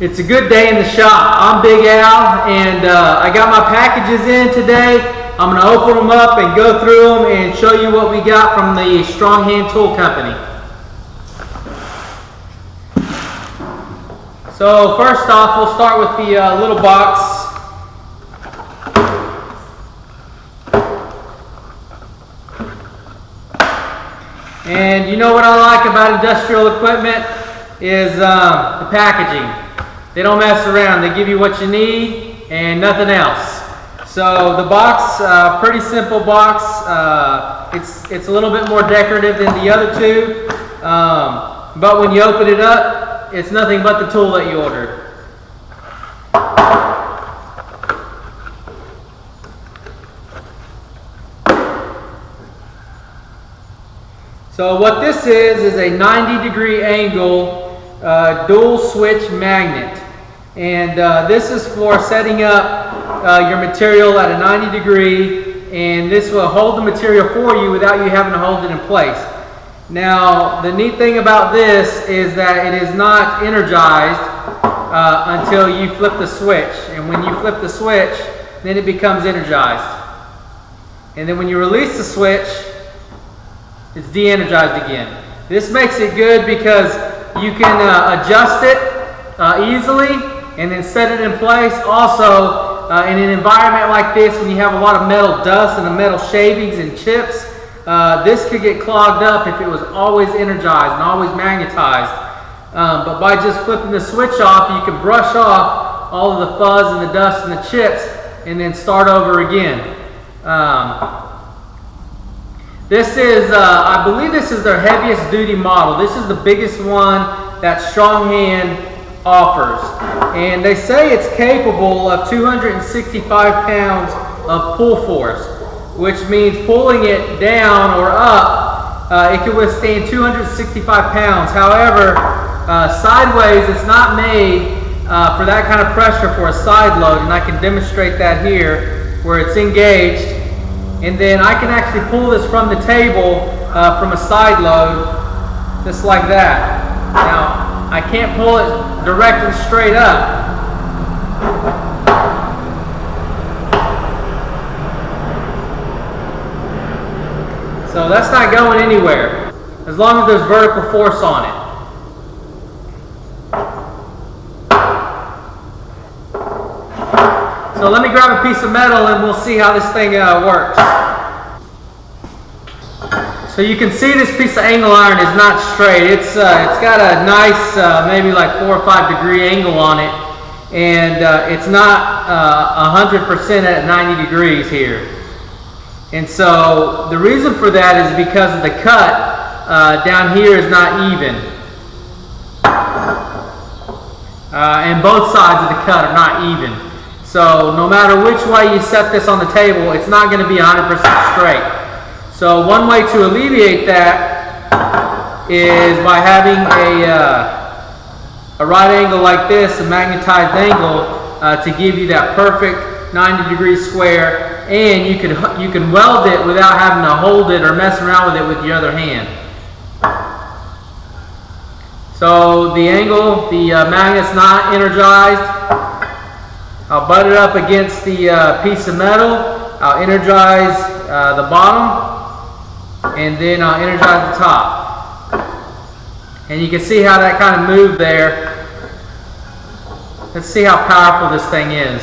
It's a good day in the shop. I'm Big Al, and I got my packages in today. I'm going to open them up and go through them and show you what we got from the Strong Hand Tool Company. So first off, we'll start with the little box. And you know what I like about industrial equipment is the packaging. They don't mess around. They give you what you need and nothing else. So the box, pretty simple box. It's a little bit more decorative than the other two. But when you open it up, it's nothing but the tool that you ordered. So what this is a 90-degree angle dual switch magnet. And this is for setting up your material at a 90 degree, and this will hold the material for you without you having to hold it in place. Now the neat thing about this is that it is not energized until you flip the switch, and when you flip the switch then it becomes energized, and then when you release the switch it's de-energized again. This makes it good because you can adjust it easily and then set it in place. Also, in an environment like this, when you have a lot of metal dust and the metal shavings and chips, this could get clogged up if it was always energized and always magnetized. But by just flipping the switch off, you can brush off all of the fuzz and the dust and the chips and then start over again. This is, I believe this is their heaviest duty model. This is the biggest one that Strong Hand offers. And they say it's capable of 265 pounds of pull force, which means pulling it down or up, it can withstand 265 pounds. However, sideways, it's not made for that kind of pressure for a side load, and I can demonstrate that here where it's engaged. And then I can actually pull this from the table from a side load, just like that. Now, I can't pull it direct and straight up. So that's not going anywhere, as long as there's vertical force on it. So let me grab a piece of metal and we'll see how this thing works. So you can see this piece of angle iron is not straight. It's got a nice maybe like 4 or 5 degree angle on it, and it's not 100% at 90 degrees here. And so the reason for that is because of the cut down here is not even, and both sides of the cut are not even. So no matter which way you set this on the table, it's not going to be 100% straight. So one way to alleviate that is by having a right angle like this, a magnetized angle, to give you that perfect 90 degree square, and you can weld it without having to hold it or mess around with it with your other hand. So the angle, the magnet's not energized. I'll butt it up against the piece of metal. I'll energize the bottom, and then I'll energize the top. And you can see how that kind of moved there. Let's see how powerful this thing is.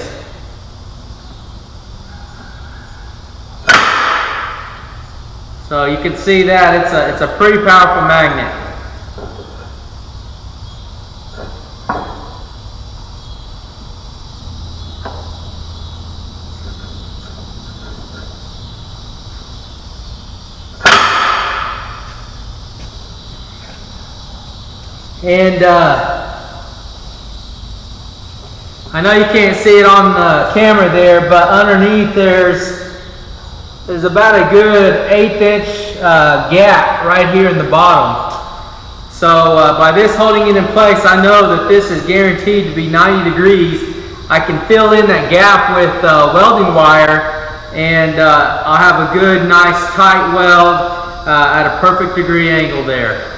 So you can see that it's a pretty powerful magnet. And I know you can't see it on the camera there, but underneath there's about a good 1/8 inch gap right here in the bottom. So by this holding it in place, I know that this is guaranteed to be 90 degrees. I can fill in that gap with welding wire, and I'll have a good, nice, tight weld at a perfect degree angle there.